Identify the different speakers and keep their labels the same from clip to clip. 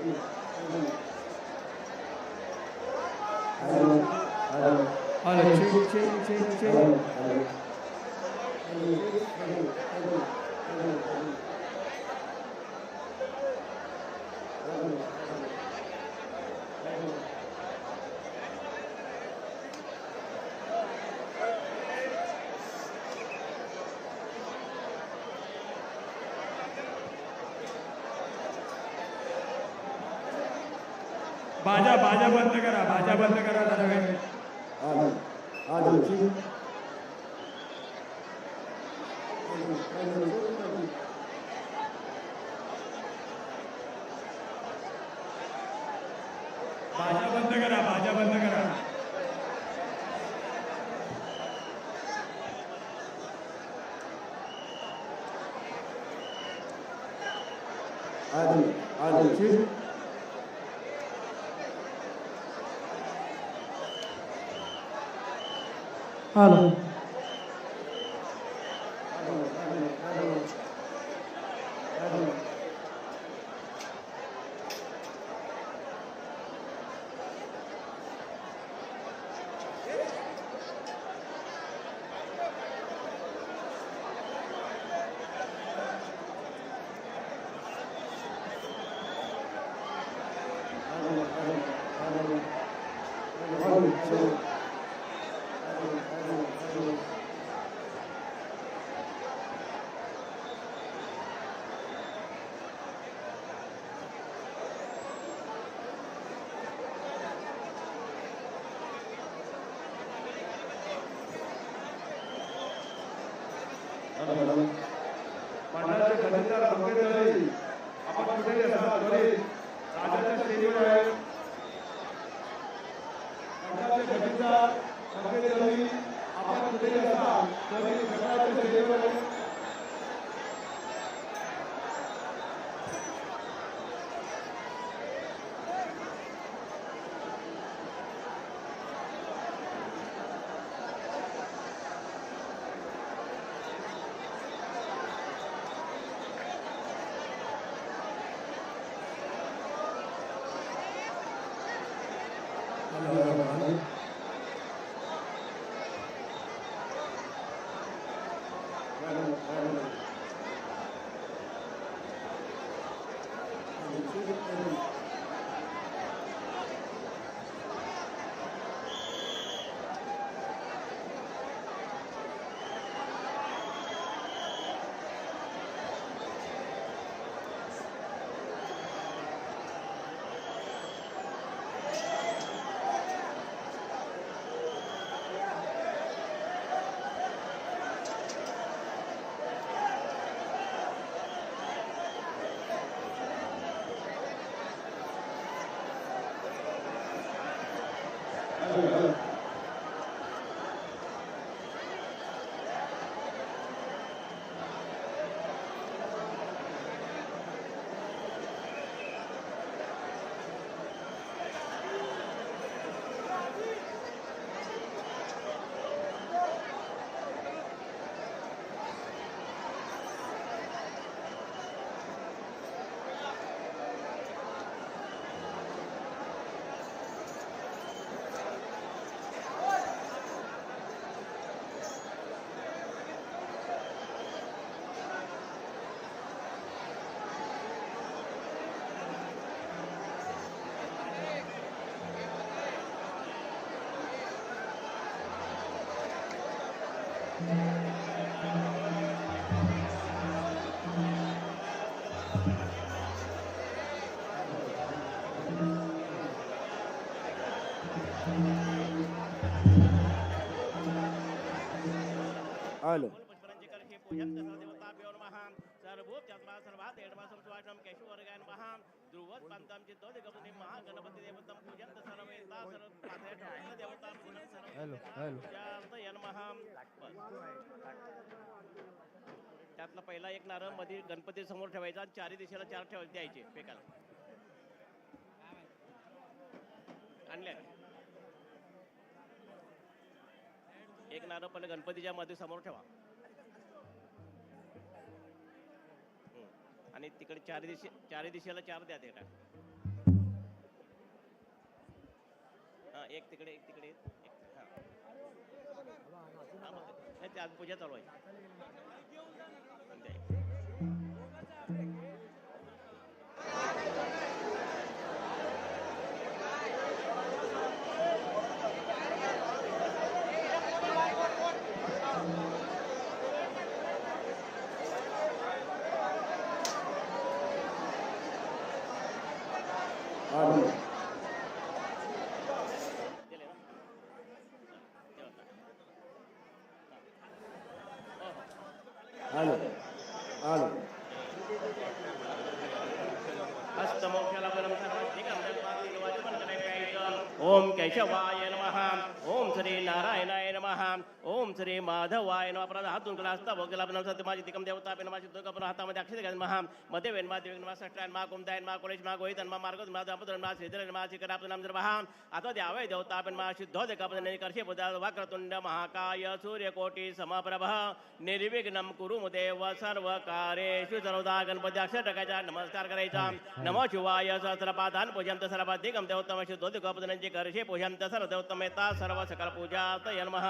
Speaker 1: Hello, check. बाजा बंद करा जरा वेळ. बाजा बंद करा. Hello. मंडळाचे खजिनदार पंकज दळवी आपण कुठे असाल त्वरित राजाच्या स्टेजवर आहे. मंडळाचे खजिनदार पंकज दळवी आपण कुठे असाल त्वरित राजाच्या स्टेजवर आहे.
Speaker 2: हॅलो
Speaker 3: त्यातला पहिला एक नारळ मध्ये गणपती समोर ठेवायचा, चारी दिशेला चार द्यायचे फेकायला. आणल्या एक नारळ पहिले गणपतीच्या मध्ये समोर ठेवा आणि तिकडे चारी दिशेला चार द्या. ते हां एक तिकडे एक तिकडे हां हां बघ नाही ते आज पूजा चालू आहे
Speaker 2: आलो
Speaker 3: दिले ना जेवता हां हो
Speaker 2: आलो आलो
Speaker 3: हस्तमोक्षाला बलं सर्वधिकं दत्त्वा वाचमन्त्रे प्यायचं ओम केशवाय नमः ओम श्री नारायणाय नमः ओम श्री माधवाय नमः प्रदा हातून केला असता भोगला पण सत्यमाची तिकम देवता पेन माझी दुर्गा पण हातामध्ये अक्षर घाल महा मध्ये वेन मा देवी मा सष्टायन मा कुमदायन मा कोलेश मा गोहितन मा मार्गोद मा दामोदर मा श्रीधर मा शिखर आपलं नाम जर महा आता द्यावय देवता पण मा शुद्ध देका पण करशे बुधा वक्रतुंड महाकाय सूर्यकोटी समप्रभ निर्विघ्नं कुरु देव सर्व कार्યેषु सर्वदा गणपती अक्षर टाकायचा नमस्कार करायचा नमो शिवाय सहस्रपादान पूजंत सर्वाधिकम देवतम शुद्धोदकपदनांची करशे पूजंत सर्व देवतमेता सर्व सकल पूजा नमः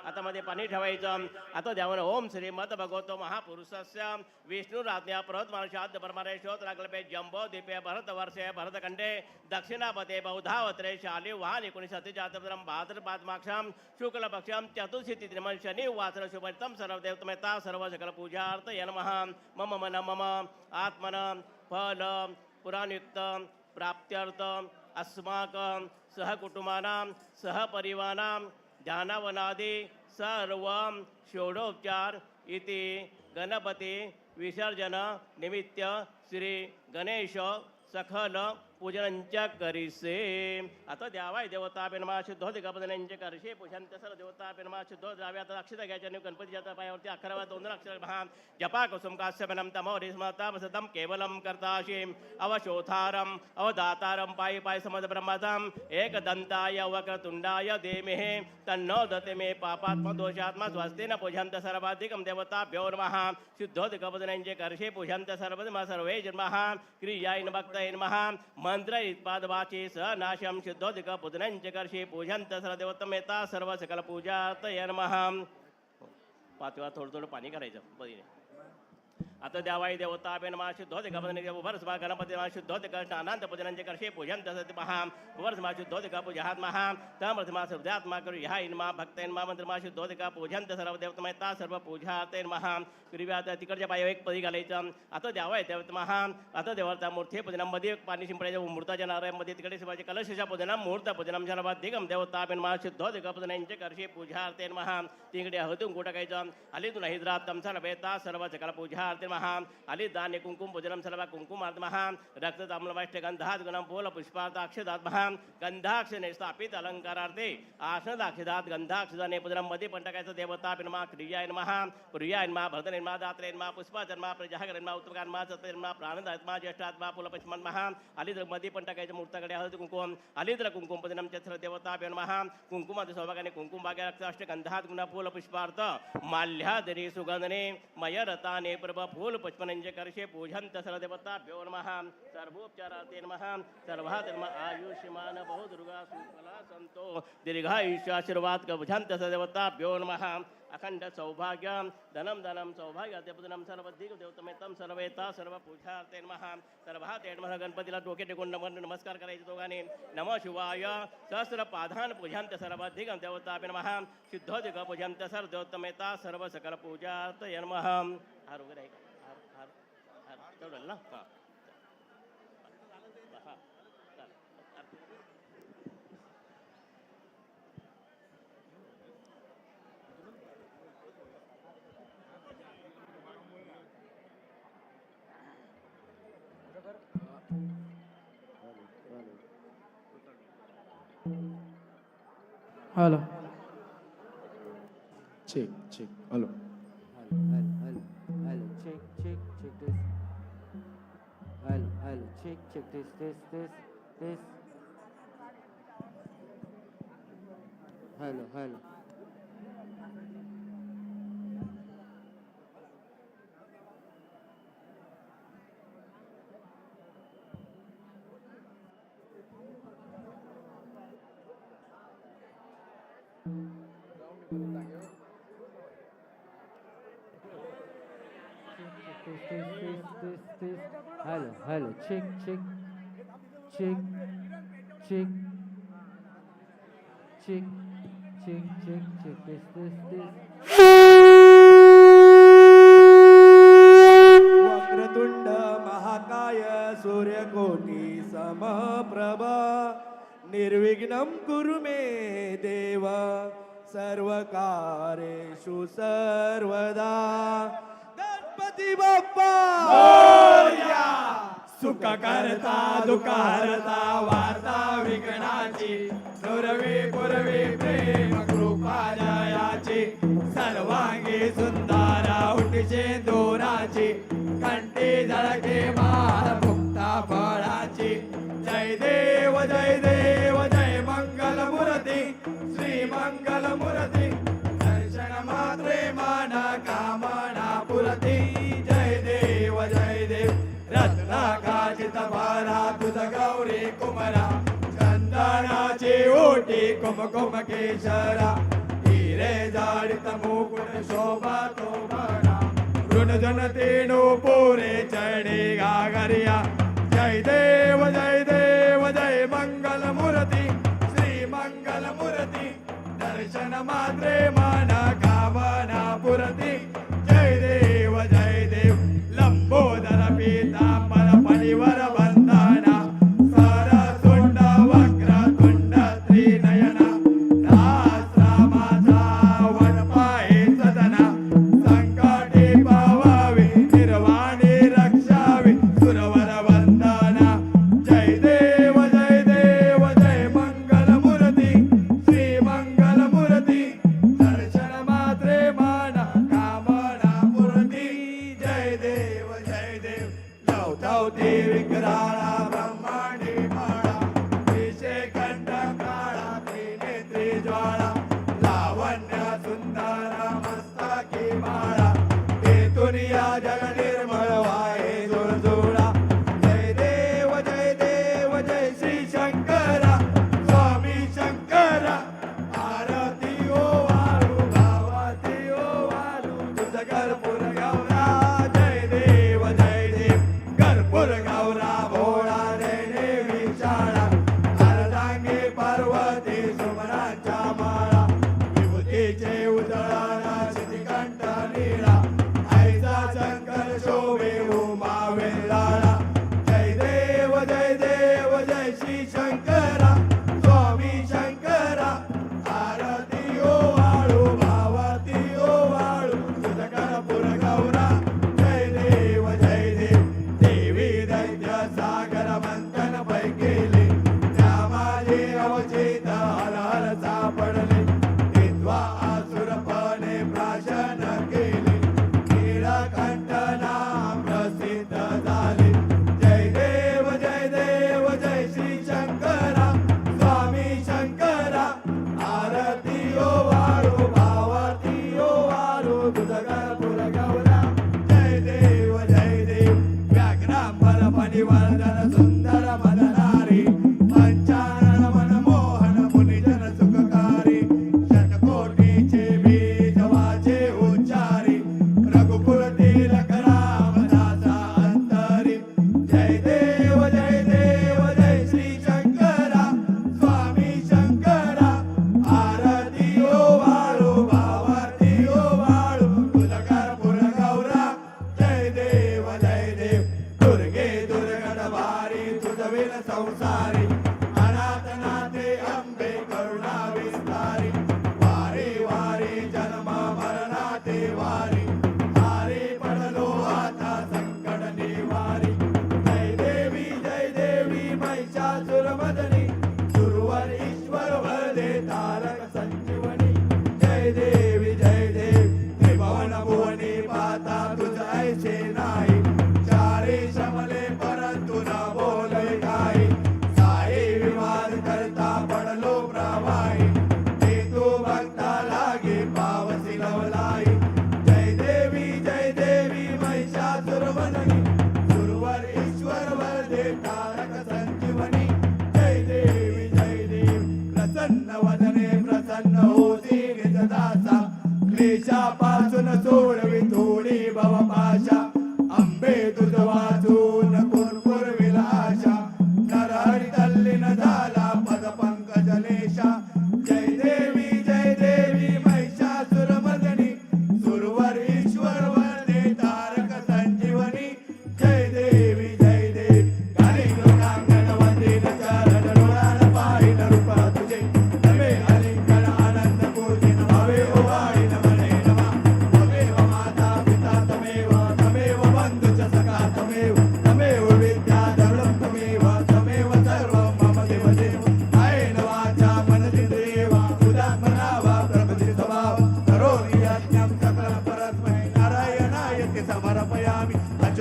Speaker 3: आता मध्ये पाणी ठेवायचं आता द्यावन ओम श्रीमद भगवतो महापुरुषस्य विष्णुराज्ञा प्रहतमानुषाद्य परमारेश्वर रागल्पे जंबो दीपे भरतवर्षे भरतखंडे दक्षिणापदे बौधावत्रे शाली वाहन 19 भाद्रपाद माक्षाम शुक्ल पक्षाम चतुर्थी त्रिमन शनि वासर शुभतम सर्व देवतमेता सर्व सकल पूजार्थ नमः मम मन मम आत्मन फल पुराणयुक्त प्राप्त्यर्थ अस्माकं सहकुटुंबानां सहपरिवाराणां ध्यानावनादि सर्व षोडोपचार इति गणपती विसर्जन निमित्त श्री गणेश सखल पूजनंच करिसे आता द्यावाय देवता पेनमा शुद्ध दिगपदनांचे करशे पूजंत सर्व देवता पेनमा शुद्ध द्राव्य आता अक्षत घ्यायच्या आणि गणपतीच्या पायावरती 11 2 अक्षर महा जपा कुसुम काश्यपनम तमोरि स्मता वसतम केवलम कर्ताशीम अवशोथारम अवदातारम पायी पाय समद ब्रह्मातम एकदंताय वक्रतुंडाय देमेहे तन्नो दते मे पापात्म दोषात्मा स्वस्तेन पूजंत सर्वाधिकम देवताभ्यो नमः शुद्ध दिगपदनांचे करशे पूजंत सर्वे जन्मः क्रियाय भक्तय नमः मंत्र इत्पादवाचे स नाशम शुद्धोदिक पुदनंच कर्षे पूजंत सर्वदेवतमेता सर्व सकल पूजा नमः 5 वेळा थोडं पाणी करायचं बदीने आता द्यावाई देवता पेनमा शुद्धोदिक वर्षमा गणपती शुद्धोदिक स्नानांत पूजनांचे कर्षे पूजंत सत्य महा वर्षमा शुद्धोदिक पूजात महा तमर्थमा सर्वदात्मा करू ह्या इन्मा भक्तैन्मा मंत्रमा शुद्धोदिक पूजंत सर्व देवतमेता सर्व पूजा महा क्रिव्यात तिकडच्या पायावर एक पदी घालायचं आता द्यावाय देवत महा आता देवता मूर्ती पूजनामध्ये पाणी शिंपडायचं मूर्ताच्या नारायणमध्ये तिकडे शिवाजी कलशेच्या पूजनाम मुहूर्त पूजनम सर्वाधिकम देवता पेनमा शुद्धोदिक पूजनांचे कर्षे पूजा महा तिकडे हळदून टाकायचं आलीतून हिद्रात तमसा बेता सर्व सकल पूजा महा आली दान्य कुंकुम पूजनम सर्व कुंकुमार्थ महा रक्त ताम्रवाष्ट गंधात गुणम पोल पुष्पार्थ अक्षदात महा गंधाक्षने स्थापित अलंकारार्थे आसनाक्षदात गंधाक्षदाने पूजनम मध्ये पण टाकायचं देवता पिनमा क्रियाय महा प्रियाय मा भरतनिर्मा दात्रेन्मा पुष्पाचन्मा प्रजागरन्मा उत्तरकान्मा सत्यन्मा प्राणदात्मा ज्येष्ठात्मा पोल पुष्पन महा आली तर मध्ये पण टाकायचं मूर्ताकडे हळद कुंकुम आली तर कुंकुम पूजनम चत्र देवता महा कुंकुमात सौभागाने कुंकुम भाग्य रक्ताष्ट गंधात गुण पोल पुष्पार्थ माल्यादरी सुगंधने मयरताने प्रभ फूल पुष्पनंज कर्षे पूजंत सर्वदेवताभ्यो नमः सर्वोपचारार्थे नमः सर्वाधर्म आयुष्यमान बहुदुर्गा सुफला संतो दीर्घायुष्याशीर्वाद पूजंत सर्वदेवताभ्यो नमः अखंड सौभाग्य धनम धनम सौभाग्य पूजनम सर्वधिक देवतमेतम सर्वेता सर्व पूजार्थे नमः सर्वाते नमः गणपतीला डोके टेकून नमस्कार करायचे दोघांनी नमः शिवाय सहस्र पाधान पूजंत सर्वाधिक देवताभ्यो नमः शुद्धोदिक पूजंत सर्व देवतमेता सर्व सकल पूजार्थे नमः हार वगैरे आहे का हार हार हार तेवढं ना हां हां
Speaker 4: hello
Speaker 2: check check hello
Speaker 5: Hello, check this. Hello, check this. Hello. Hello, hello, check, check, check, check, check, check, check, check, this.
Speaker 2: वक्रतुंड महाकाय सूर्यकोटी समप्रभ निर्विघ्नं कुरु मे देव सर्वकारेषु सर्वदा गणपती बाप्पा
Speaker 1: सुख करता दुःख हरता वार्ता विघ्नाची नुरवी पुरवी प्रेम कृपा जयाची सर्वांगी सुंदरा उठीचे दोराची कंठी झळके माळ मुक्ता फळाची जय देव जय देव जय मंगल मूर्ती श्री मंगल मूर्ती दर्शन मात्रे मन कामना पुरती जय देव रत्नाकाचित भारा तुझ गौरी कुमरा चंदनाची ओटी कुमकुम केशरा हिरे जाडित मुकुट शोभा तो बरा ऋणजन तेनु पुरे चढी गागरिया जय देव जय मंगल मूर्ती श्री मंगल मूर्ती दर्शन मात्रे मन कामना पुरती जय देव लंबोदर पीतांबर परिवर वंदना सरसुंड वक्रतुंड त्रिनयना दासरामाचा वनपाये सदना संकटे पावावे निर्वाणी रक्षावे सुरवर वंदना जय देव जय मंगल मूर्ती श्री मंगल मूर्ती दर्शन मात्रे मन कामना पुरती जय देव लवतावती विकराळा ब्रह्मांडी माळा विषे कंठ काळा त्रिनेत्री ज्वाळा लावण्य सुंदर मस्तकी माळा तेथून या जग निर्मळ वाहे जुळजुळा जय देव जय श्री शंकरा स्वामी शंकरा आरती ओ वाळू भावाती ओ वाळू तुझ कर्पूर गौरा जय देव कर्पूर गौरा भो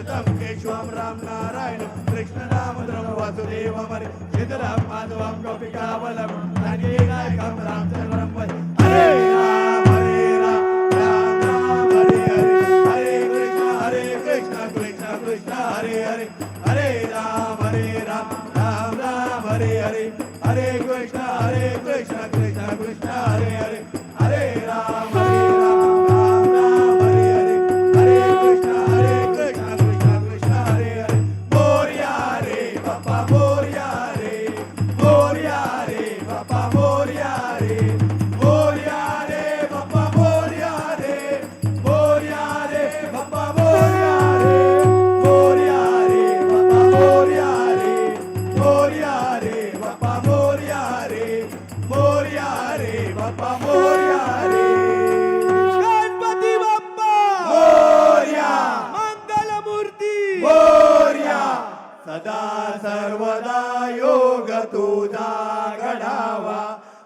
Speaker 2: अच्युतम केशवम राम नारायण कृष्ण दामोदरम वासुदेवम हरे सीताराम माधवम गोपिकावलम नायकम रामचंद्रम हरे राम राम राम हरे हरे कृष्ण कृष्ण कृष्ण हरे हरे हरे राम राम राम हरे हरे कृष्ण कृष्ण कृष्ण हरे हरे हरे राम राम राम हरे कृष्ण कृष्ण कृष्ण हरे हरे मोरया रे बाप्पा मोरया रे बाप्पा मोरया रे बाप्पा मोरया रे बाप्पा मोरया रे बाप्पा मोरया रे बाप्पा मोरया रे गणपती बाप्पा मोरया मंगलमूर्ती मोरया सदा सर्वदा योग तुझा घडावा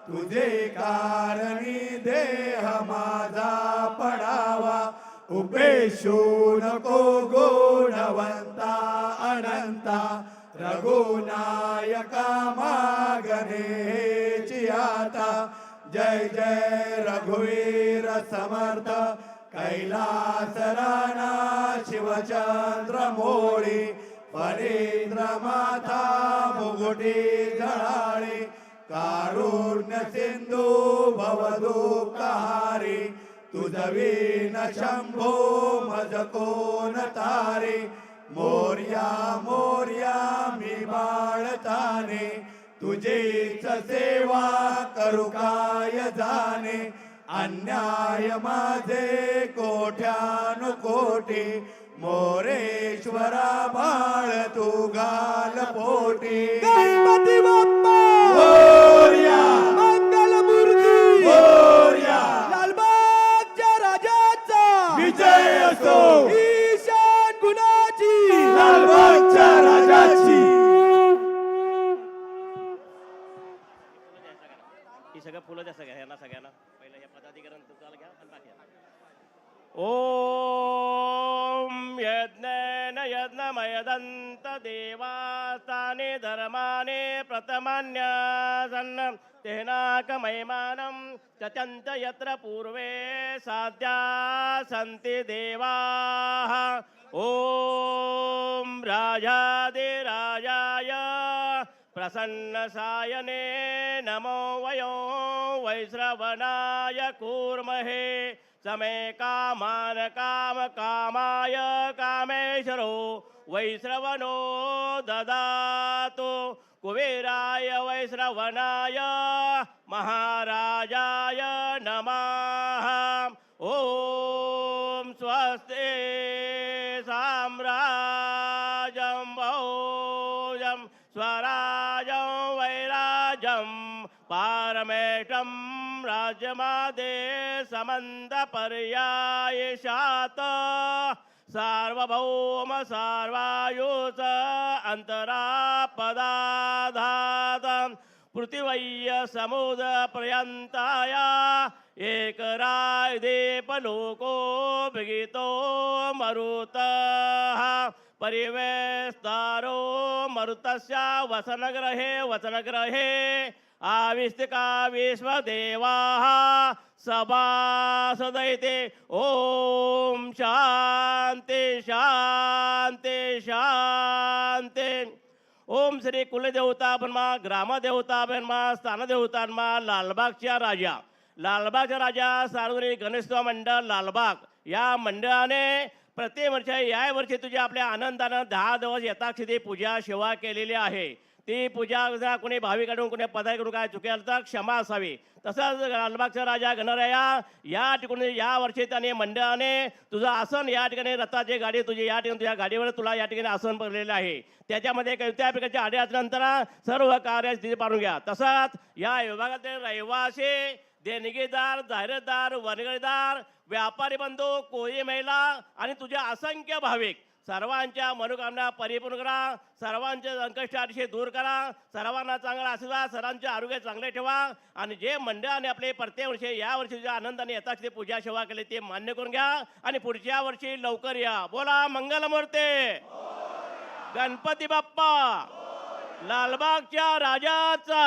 Speaker 2: तुझे कारणी देह माझा पडावा उपेशू नको गुणवंता अनंता रघुनायका मागणे आता जय जय रघुवीर समर्थ कैलास राणा शिवचंद्र मोळी फणींद्र माथा मुगुटी झळाळी कारुण्य सिंधू भवदुःखहारी तुझवीन शंभो मज कोण तारी मोरया मोरया मी बाळताने तुझीच सेवा करू काय जाणे अन्याय माझे कोट्यानु कोटी मोरेश्वरा बाळ तू घाल पोटी गणपती बाप्पा मोरया मंगलमूर्ती मोरया लालबागच्या राजाचा विजय असो ईशान गुणाची लालबागच्या राजाची
Speaker 3: ही सगळं फुलं द्या सगळ्यांना पहिलं या पदाधिकाऱ्यांना तुला घ्या आणि बाकी ओम यज्ञेन यज्ञमयदंत देवास्ताने धर्माने प्रथमान्यासन्न तेनाकमयमानं चचन्त यत्र पूर्वे साध्या सन्ति देवाः ओम राजाधिराजाय प्रसन्न सायने नमो वयो वैश्रवणाय कूर्महे समे कामान काम कामाय कामेश्वरो वैश्रवणो ददातु कुबेराय वैश्रवणाय महाराजाय नमः ओम स्वस्ति साम्राज्यं भोजं स्वराजं वैराजं पारमेष्टं राज्यमादे समन्त पर्यायशात सार्वभौम सार्वायुष अंतरापदाधात पृथिवय्य समुद्र पर्यंताया एक राय दीप लोको विगितो मरुतः परिवेस्तारो मरुतस्य वसनग्रहे आविष्टिका विश्वदेवाः सभासदैते ओम शांति शांति शांति ओम श्री कुलदेवता बनमा ग्रामदेवता बनमा स्थानदेवता बनमा लालबागच्या राजा सार्वजनिक गणेशोत्सव मंडळ लालबाग या मंडळाने प्रतिवर्षी या वर्षी तुझ्या आपल्या आनंदानं 10 दिवस यथाक्षिती पूजा सेवा केलेली आहे. ती पूजा जर कोणी भाविकांकडून कोणी पदाधिकाऱ्यांकडून काय चुकेल तर क्षमा असावी. तसंच लालबागचा राजा गणराया या ठिकाणी या वर्षी त्याने मंडळाने तुझं आसन या ठिकाणी रथाची गाडी तुझी या ठिकाणी तुझ्या गाडीवर तुला या ठिकाणी आसन पडलेलं आहे. त्याच्यामध्ये कोणत्या प्रकारच्या अडचणीनंतर सर्व कार्य स्थिती पाडून घ्या. तसंच या विभागातील रहिवासी देणगीदार जाहिरदार वर्गणीदार व्यापारी बंधू कोळी महिला आणि तुझ्या असंख्य भाविक सर्वांच्या मनोकामना परिपूर्ण करा, सर्वांचे संकष्ट अतिशय दूर करा, सर्वांना चांगला आशीर्वाद, सर्वांचे आरोग्य चांगले ठेवा आणि जे मंडळाने आपले प्रत्येक वर्षी या वर्षी ज्या आनंदाने येतात ते पूजा सेवा केली ते मान्य करून घ्या आणि पुढच्या वर्षी लवकर या. बोला मंगलमूर्ती गणपती बाप्पा लालबागच्या राजाचा